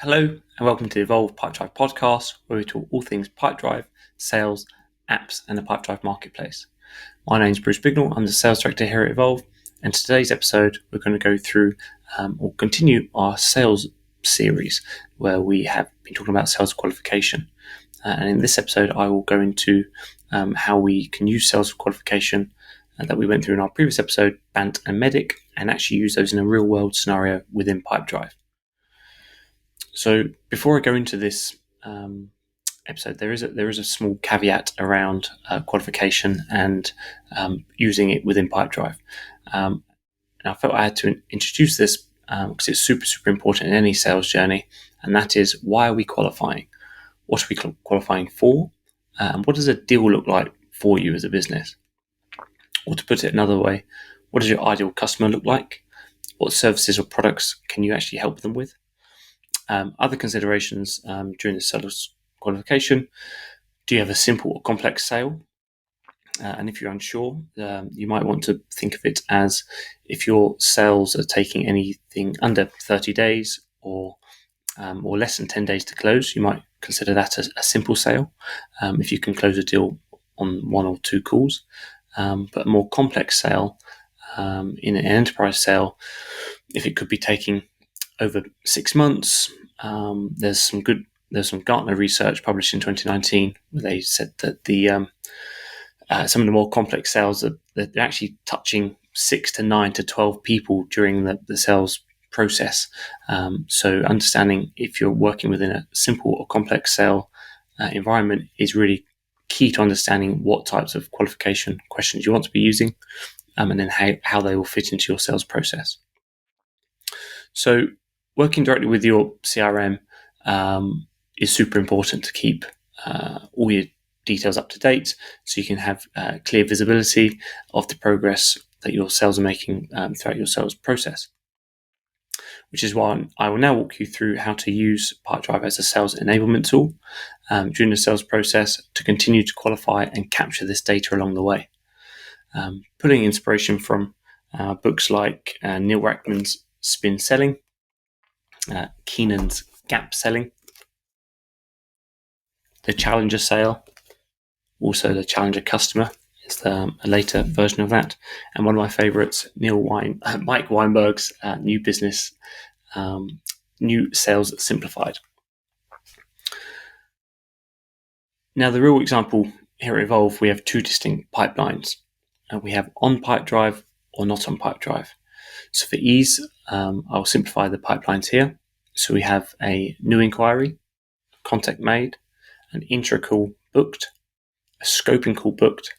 Hello and welcome to the Evolve Pipedrive podcast, where we talk all things Pipedrive, sales, apps, and the Pipedrive marketplace. My name is Bruce Bignell. I'm the sales director here at Evolve, and today's episode we're going to go through or continue our sales series, where we have been talking about sales qualification. And in this episode, I will go into how we can use sales qualification that we went through in our previous episode, BANT and MEDDIC, and actually use those in a real-world scenario within Pipedrive. So before I go into this episode, there is a small caveat around qualification and using it within Pipedrive. And I felt I had to introduce this because it's super important in any sales journey, and that is, why are we qualifying? What are we qualifying for? And what does a deal look like for you as a business? Or to put it another way, what does your ideal customer look like? What services or products can you actually help them with? Other considerations during the sales qualification: do you have a simple or complex sale? And if you're unsure, you might want to think of it as, if your sales are taking anything under 30 days or less than 10 days to close, you might consider that a simple sale, if you can close a deal on one or two calls. But a more complex sale, in an enterprise sale, if it could be taking over 6 months, there's some Gartner research published in 2019 where they said that some of the more complex sales they're actually touching 6 to 9 to 12 people during the sales process. So understanding if you're working within a simple or complex sale environment is really key to understanding what types of qualification questions you want to be using, and then how they will fit into your sales process. So working directly with your CRM is super important to keep all your details up to date, so you can have clear visibility of the progress that your sales are making throughout your sales process. Which is why I will now walk you through how to use Pipedrive as a sales enablement tool during the sales process to continue to qualify and capture this data along the way. Pulling inspiration from books like Neil Rackman's Spin Selling, Keenan's Gap Selling, the Challenger Sale, also the Challenger Customer is a later version of that, and one of my favorites, Mike Weinberg's New Business, New Sales Simplified. Now, the real example here at Evolve, we have two distinct pipelines. We have on Pipedrive or not on Pipedrive. So for ease, I'll simplify the pipelines here. So we have a new inquiry, contact made, an intro call booked, a scoping call booked.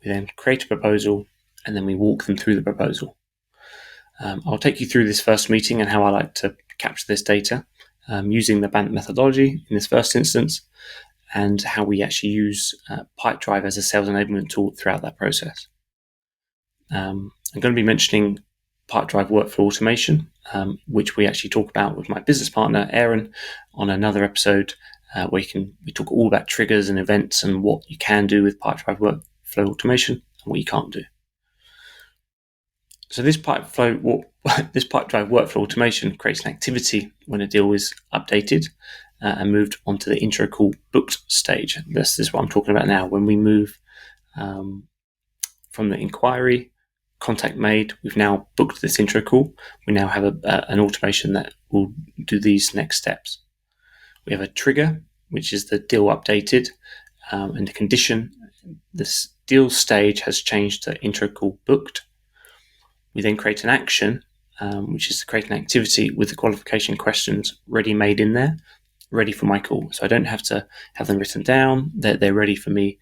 We then create a proposal, and then we walk them through the proposal. I'll take you through this first meeting and how I like to capture this data using the BANT methodology in this first instance, and how we actually use Pipedrive as a sales enablement tool throughout that process. I'm going to be mentioning Pipedrive workflow automation, which we actually talk about with my business partner, Aaron, on another episode where we talk all about triggers and events and what you can do with Pipedrive workflow automation and what you can't do. So this Pipedrive workflow automation creates an activity when a deal is updated and moved onto the intro call booked stage. This is what I'm talking about now. When we move from the inquiry, contact made, we've now booked this intro call. We now have an automation that will do these next steps. We have a trigger, which is the deal updated, and the condition, this deal stage has changed to intro call booked. We then create an action, which is to create an activity with the qualification questions ready made in there, ready for my call. So I don't have to have them written down. They're ready for me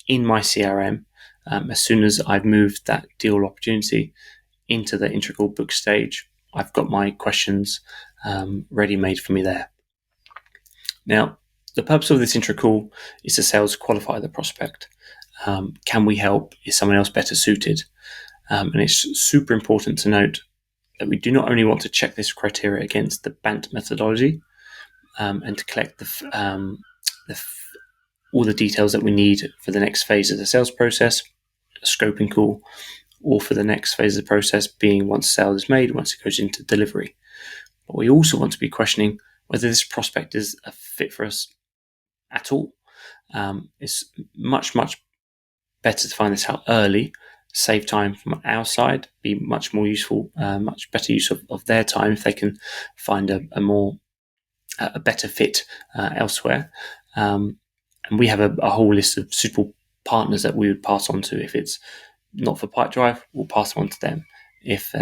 in my CRM. As soon as I've moved that deal opportunity into the intro call book stage, I've got my questions ready made for me there. Now, the purpose of this intro call is to sales qualify the prospect. Can we help? Is someone else better suited? And it's super important to note that we do not only want to check this criteria against the BANT methodology and to collect all the details that we need for the next phase of the sales process, a scoping call, or for the next phase of the process being once sale is made, once it goes into delivery. But we also want to be questioning whether this prospect is a fit for us at all. It's much better to find this out early, save time from our side, be much more useful, much better use of their time if they can find a better fit elsewhere. And we have a whole list of suitable partners that we would pass on to. If it's not for Pipedrive, we'll pass them on to them. If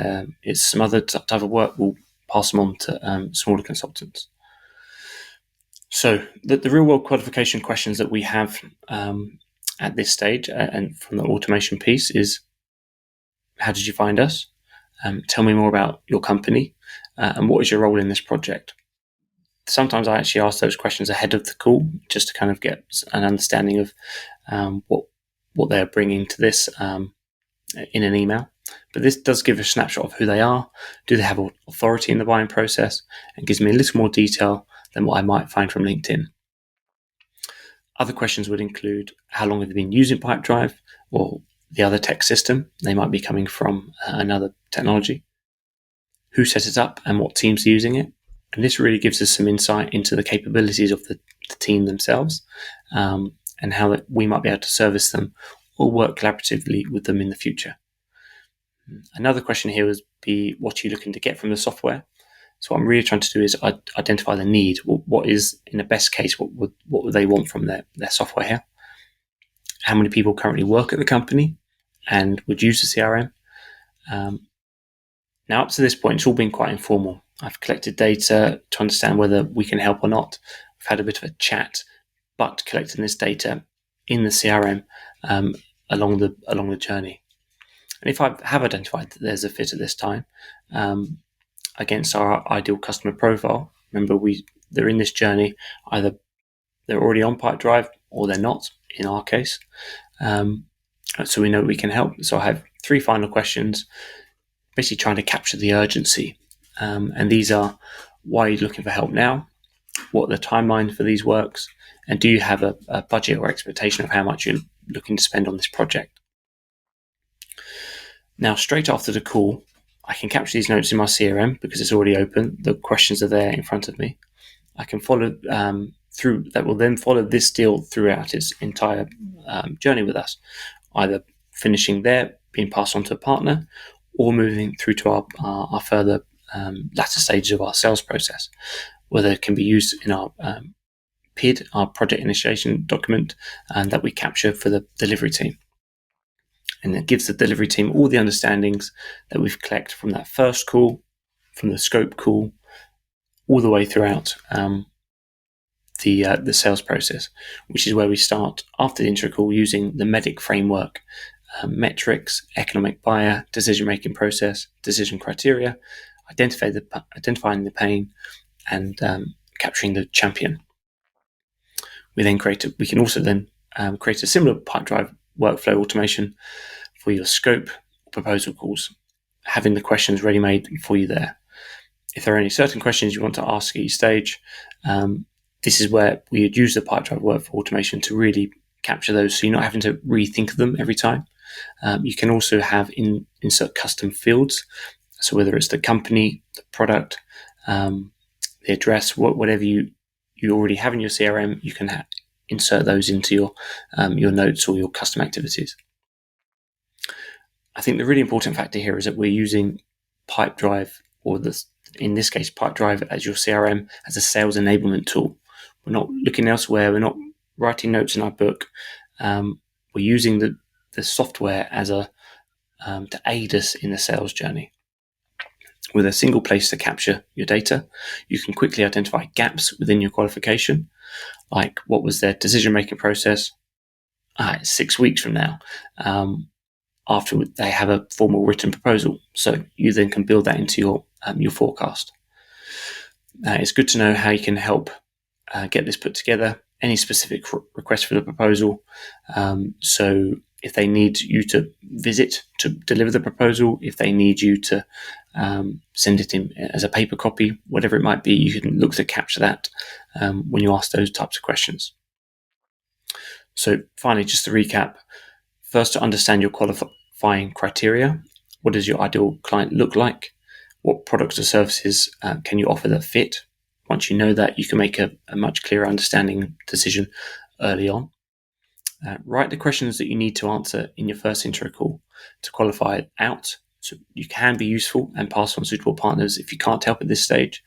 it's some other type of work, we'll pass them on to smaller consultants. So the real world qualification questions that we have at this stage and from the automation piece is, how did you find us? Tell me more about your company and what is your role in this project? Sometimes I actually ask those questions ahead of the call just to kind of get an understanding of what they're bringing to this in an email. But this does give a snapshot of who they are. Do they have authority in the buying process? And gives me a little more detail than what I might find from LinkedIn. Other questions would include, how long have they been using Pipedrive or the other tech system? They might be coming from another technology. Who set it up and what teams are using it? And this really gives us some insight into the capabilities of the team themselves and how that we might be able to service them or work collaboratively with them in the future. Another question here would be, what are you looking to get from the software? So what I'm really trying to do is identify the need. What is, in the best case, what would they want from their software here? How many people currently work at the company and would use the CRM? Now, up to this point, it's all been quite informal. I've collected data to understand whether we can help or not. We've had a bit of a chat, but collecting this data in the CRM along the journey. And if I have identified that there's a fit at this time against our ideal customer profile, remember they're in this journey, either they're already on Pipedrive or they're not, in our case. So we know we can help. So I have 3 final questions, basically trying to capture the urgency. And these are, why are you looking for help now? What are the timeline for these works? And do you have a budget or expectation of how much you're looking to spend on this project? Now, straight after the call, I can capture these notes in my CRM because it's already open. The questions are there in front of me. I can follow through, that will then follow this deal throughout its entire journey with us, either finishing there, being passed on to a partner, or moving through to our further latter stages of our sales process, whether it can be used in our PID, our project initiation document, and that we capture for the delivery team. And it gives the delivery team all the understandings that we've collected from that first call, from the scope call, all the way throughout the sales process, which is where we start after the intro call using the MEDDIC framework, metrics, economic buyer, decision-making process, decision criteria, identifying the pain, and capturing the champion. We can also create a similar Pipedrive workflow automation for your scope proposal calls, having the questions ready-made for you there. If there are any certain questions you want to ask at each stage, this is where we would use the Pipedrive workflow automation to really capture those, so you're not having to rethink of them every time. You can also insert custom fields, so whether it's the company, the product, the address, whatever you already have in your CRM, you can insert those into your notes or your custom activities. I think the really important factor here is that we're using Pipedrive, in this case, Pipedrive as your CRM, as a sales enablement tool. We're not looking elsewhere. We're not writing notes in our book. We're using the software as to aid us in the sales journey. With a single place to capture your data, you can quickly identify gaps within your qualification, like what was their decision-making process 6 weeks from now, after they have a formal written proposal. So you then can build that into your forecast. It's good to know how you can help get this put together, any specific request for the proposal. So if they need you to visit to deliver the proposal, if they need you to send it in as a paper copy, whatever it might be, you can look to capture that when you ask those types of questions. So finally, just to recap, first, to understand your qualifying criteria. What does your ideal client look like? What products or services can you offer that fit? once you know that, you can make a much clearer understanding decision early on. Write the questions that you need to answer in your first intro call to qualify it out, so you can be useful and pass on suitable partners if you can't help at this stage,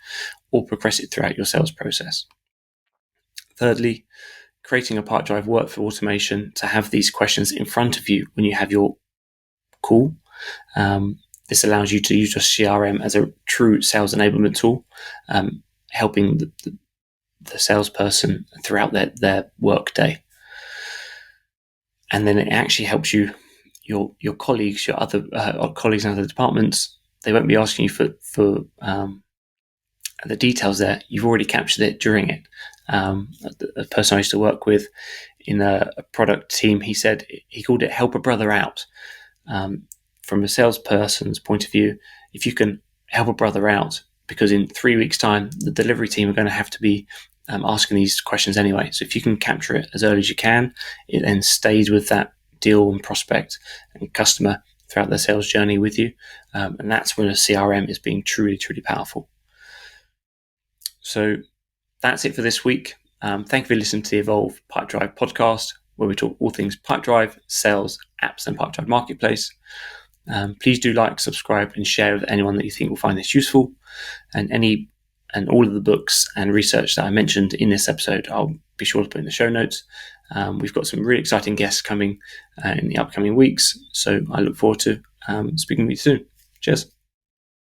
or progress it throughout your sales process. Thirdly, creating a Pipedrive workflow automation to have these questions in front of you when you have your call. This allows you to use your CRM as a true sales enablement tool, helping the salesperson throughout their work day. And then it actually helps you, your colleagues, your other colleagues in other departments. They won't be asking you for the details there. You've already captured it during it. A person I used to work with in a product team, he said he called it help a brother out. From a salesperson's point of view, if you can help a brother out, because in 3 weeks' time, the delivery team are going to have to be asking these questions anyway. So if you can capture it as early as you can, it then stays with that deal and prospect and customer throughout their sales journey with you. And that's when a CRM is being truly, truly powerful. So that's it for this week. Thank you for listening to the Evolve Pipedrive podcast, where we talk all things Pipedrive, sales, apps, and Pipedrive Marketplace. Please do like, subscribe, and share with anyone that you think will find this useful. And all of the books and research that I mentioned in this episode, I'll be sure to put in the show notes. We've got some really exciting guests coming in the upcoming weeks, so I look forward to speaking with you soon. Cheers.